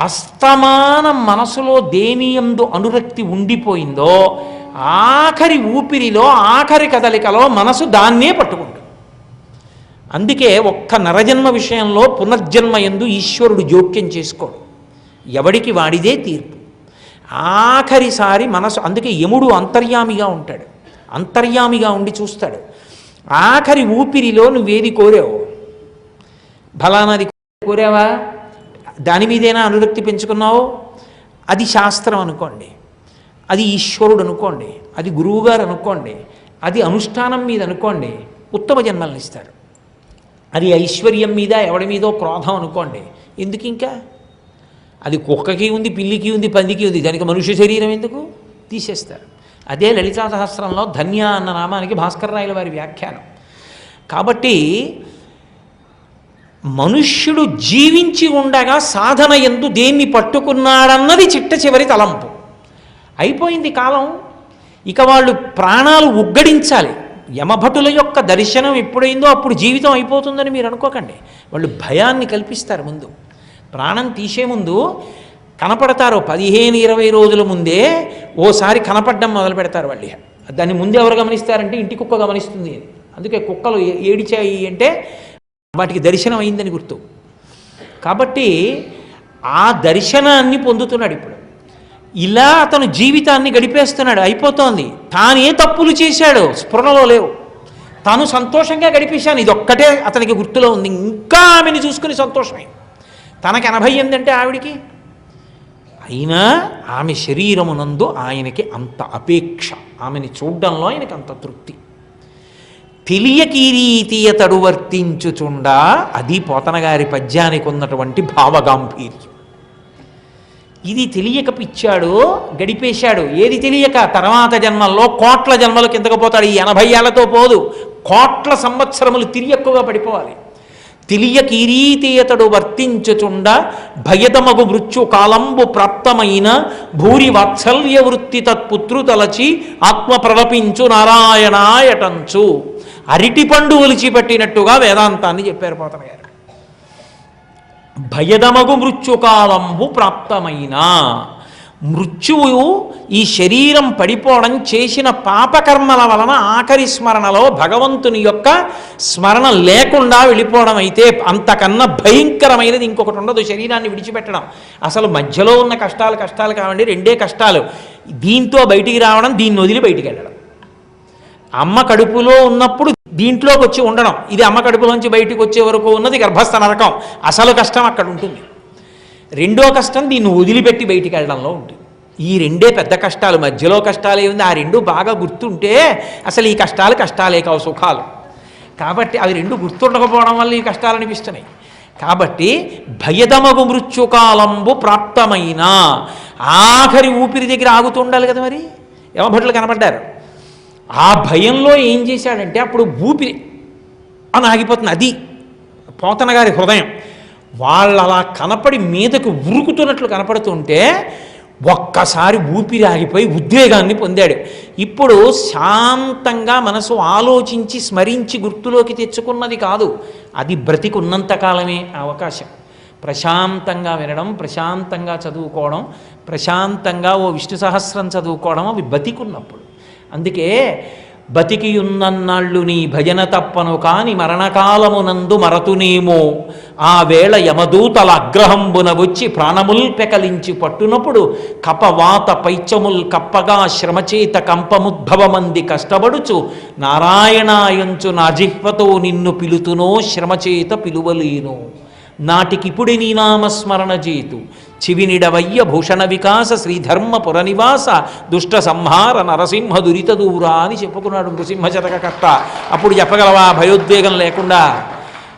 అస్తమానం మనసులో దేనియందు అనురక్తి ఉండిపోయిందో ఆఖరి ఊపిరిలో ఆఖరి కదలికలో మనసు దాన్నే పట్టుకుంటుంది. అందుకే ఒక్క నరజన్మ విషయంలో పునర్జన్మ యందు ఈశ్వరుడు జోక్యం చేసుకోడు, ఎవడికి వాడిదే తీర్పు. ఆఖరిసారి మనసు, అందుకే యముడు అంతర్యామిగా ఉంటాడు, అంతర్యామిగా ఉండి చూస్తాడు. ఆఖరి ఊపిరిలో నువ్వేది కోరావు, ఫలానాది కోరావా, దాని మీదైనా అనురక్తి పెంచుకున్నావు, అది శాస్త్రం అనుకోండి, అది ఈశ్వరుడు అనుకోండి, అది గురువుగారు అనుకోండి, అది అనుష్ఠానం మీద అనుకోండి, ఉత్తమ జన్మలను ఇస్తాడు. అది ఐశ్వర్యం మీద ఎవడి మీదో క్రోధం అనుకోండి, ఎందుకు ఇంకా అది కుక్కకి ఉంది, పిల్లికి ఉంది, పందికి ఉంది, దానికి మనుష్య శరీరం ఎందుకు, తీసేస్తారు. అదే లలితా సహస్రంలో ధన్య అన్న నామానికి భాస్కర రాయల వారి వ్యాఖ్యానం. కాబట్టి మనుష్యుడు జీవించి ఉండగా సాధన యందు దేన్ని పట్టుకున్నాడన్నది చిట్ట చివరి తలంపు. అయిపోయింది కాలం, ఇక వాళ్ళు ప్రాణాలు ఉగ్గడించాలి. యమభటుల యొక్క దర్శనం ఎప్పుడైందో అప్పుడు జీవితం అయిపోతుందని మీరు అనుకోకండి. వాళ్ళు భయాన్ని కల్పిస్తారు. ముందు ప్రాణం తీసే ముందు కనపడతారు, 15-20 రోజుల ముందే ఓసారి కనపడడం మొదలు పెడతారు వాళ్ళు. దాన్ని ముందు ఎవరు గమనిస్తారంటే ఇంటి కుక్క గమనిస్తుంది. అందుకే కుక్కలు ఏడిచాయి అంటే వాటికి దర్శనం అయిందని గుర్తు. కాబట్టి ఆ దర్శనాన్ని పొందుతున్నాడు ఇప్పుడు. ఇలా అతను జీవితాన్ని గడిపేస్తున్నాడు, అయిపోతోంది. తానే తప్పులు చేశాడు, స్ఫురణలో లేవు. తాను సంతోషంగా గడిపేశాను, ఇదొక్కటే అతనికి గుర్తులో ఉంది. ఇంకా ఆమెను చూసుకుని సంతోషమే. తనకి 88 అంటే ఆవిడికి, అయినా ఆమె శరీరమునందు ఆయనకి అంత అపేక్ష, ఆమెని చూడ్డంలో ఆయనకి అంత తృప్తి. తెలియకీరీతీయతడు వర్తించుచుండా, అది పోతనగారి పద్యానికి ఉన్నటువంటి భావగాంభీర్యం. ఇది తెలియక పిచ్చాడు, గడిపేశాడు. ఏది తెలియక, తర్వాత జన్మల్లో కోట్ల జన్మలు కిందకు పోతాడు. ఈ 80 ఏళ్లతో పోదు, కోట్ల సంవత్సరములు తిరియక్కుగా పడిపోవాలి. తెలియకీరీతీయతడు వర్తించుచుండ భయదమగు మృత్యు కాలంబు ప్రాప్తమైన భూరి వాత్సల్య వృత్తి తత్పుత్రు తలచి ఆత్మ ప్రలపించు నారాయణాయటంచు. అరిటిపండు ఒలిచిపెట్టినట్టుగా వేదాంతాన్ని చెప్పారు పోతన గారు. భయదమగు మృత్యుకాలంబు ప్రాప్తమైన, మృత్యువు ఈ శరీరం పడిపోవడం చేసిన పాపకర్మల వలన ఆఖరి స్మరణలో భగవంతుని యొక్క స్మరణ లేకుండా వెళ్ళిపోవడం అయితే అంతకన్నా భయంకరమైనది ఇంకొకటి ఉండదు. శరీరాన్ని విడిచిపెట్టడం. అసలు మధ్యలో ఉన్న కష్టాలు కావండి, రెండే కష్టాలు. దీంతో బయటికి రావడం, దీన్ని వదిలి బయటికి వెళ్ళడం. అమ్మ కడుపులో ఉన్నప్పుడు దీంట్లోకి వచ్చి ఉండడం, ఇది అమ్మ కడుపులోంచి బయటికి వచ్చే వరకు ఉన్నది గర్భస్థ నరకం. అసలు కష్టం అక్కడ ఉంటుంది. రెండో కష్టం దీన్ని వదిలిపెట్టి బయటికి వెళ్ళడంలో ఉంటుంది. ఈ రెండే పెద్ద కష్టాలు. మధ్యలో కష్టాలు ఏముంది, ఆ రెండు బాగా గుర్తుంటే అసలు ఈ కష్టాలే కావు, సుఖాలు. కాబట్టి అవి రెండు గుర్తుండకపోవడం వల్ల ఈ కష్టాలు అనిపిస్తున్నాయి. కాబట్టి భయదమగు మృత్యుకాలంబు ప్రాప్తమైన, ఆఖరి ఊపిరి దగ్గర ఆగుతుండాలి కదా. మరి యమభటులు కనబడ్డారు. ఆ భయంలో ఏం చేశాడంటే అప్పుడు ఊపిరి అని ఆగిపోతుంది. అది పోతన గారి హృదయం. వాళ్ళు అలా కనపడి మీదకు ఉరుకుతున్నట్లు కనపడుతుంటే ఒక్కసారి ఊపిరి ఆగిపోయి ఉద్వేగాన్ని పొందాడు. ఇప్పుడు శాంతంగా మనసు ఆలోచించి స్మరించి గుర్తులోకి తెచ్చుకున్నది కాదు, అది బ్రతికున్నంతకాలమే అవకాశం. ప్రశాంతంగా వినడం, ప్రశాంతంగా చదువుకోవడం, ప్రశాంతంగా ఓ విష్ణు సహస్రం చదువుకోవడం, అవి బతికున్నప్పుడు. అందుకే బతికియున్నన్నాళ్ళు నీ భజన తప్పను కాని మరణకాలమునందు మరతునేమో, ఆ వేళ యమదూతల అగ్రహంబున వచ్చి ప్రాణముల్ పెకలించి పట్టునప్పుడు కపవాత పైచముల్ కప్పగా శ్రమచేత కంపముద్భవమంది కష్టపడుచు నారాయణాయంచు నా జిహ్వతో నిన్ను పిలుతునో శ్రమచేత పిలువలేను. నాటికిపుడి నీ నామస్మరణ చేతు చివినిడవయ్య భూషణ వికాస శ్రీధర్మ పురనివాస దుష్ట సంహార నరసింహ దురిత దూరా అని చెప్పుకున్నాడు నృసింహ శతకకర్త. అప్పుడు చెప్పగలవా భయోద్వేగం లేకుండా?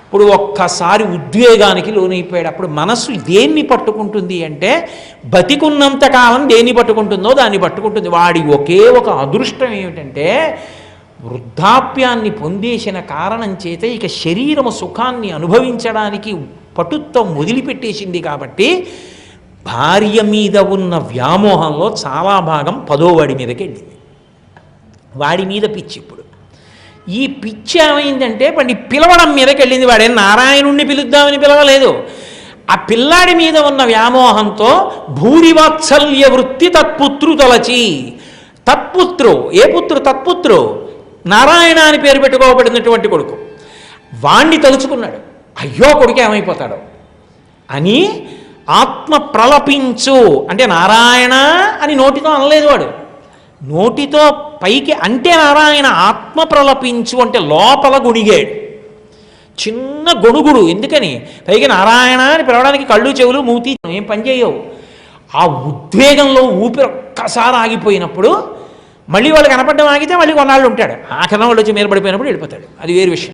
ఇప్పుడు ఒక్కసారి ఉద్వేగానికి లోనైపోయాడు. అప్పుడు మనస్సు దేన్ని పట్టుకుంటుంది అంటే, బతికున్నంతకాలం దేన్ని పట్టుకుంటుందో దాన్ని పట్టుకుంటుంది. వాడి ఒకే ఒక అదృష్టం ఏమిటంటే, వృద్ధాప్యాన్ని పొందేసిన కారణం చేత ఇక శరీరము సుఖాన్ని అనుభవించడానికి పటుత్వం వదిలిపెట్టేసింది. కాబట్టి భార్య మీద ఉన్న వ్యామోహంలో చాలా భాగం 10వ వాడి మీదకి వెళ్ళింది. వాడి మీద పిచ్చి. ఇప్పుడు ఈ పిచ్చి ఏమైందంటే వాడిని పిలవడం మీదకి వెళ్ళింది. వాడే నారాయణుణ్ణి పిలుద్దామని పిలవలేదు. ఆ పిల్లాడి మీద ఉన్న వ్యామోహంతో భూరివాత్సల్య వృత్తి తత్పుత్రు తొలచి, తత్పుత్రు ఏ పుత్రు? తత్పుత్రు నారాయణ అని పేరు పెట్టుకోబడినటువంటి కొడుకు. వాణ్ణి తలుచుకున్నాడు, అయ్యో కొడుకు ఏమైపోతాడు అని ఆత్మ ప్రలపించు అంటే నారాయణ అని నోటితో అనలేదు వాడు, నోటితో పైకి అంటే నారాయణ, ఆత్మ ప్రలపించు అంటే లోపల గుణిగాడు. చిన్న గొణుగుడు, ఎందుకని పైకి నారాయణ అని పిలవడానికి కళ్ళు చెవులు మూతి ఏం పనిచేయవు. ఆ ఉద్వేగంలో ఊపిరి ఒక్కసారి ఆగిపోయినప్పుడు మళ్ళీ వాళ్ళు కనపడడం ఆగితే మళ్ళీ కొన్నాళ్ళు ఉంటాడు, ఆఖరణ వాళ్ళు వచ్చి మీద పడిపోయినప్పుడు వెళ్ళిపోతాడు, అది వేరు విషయం.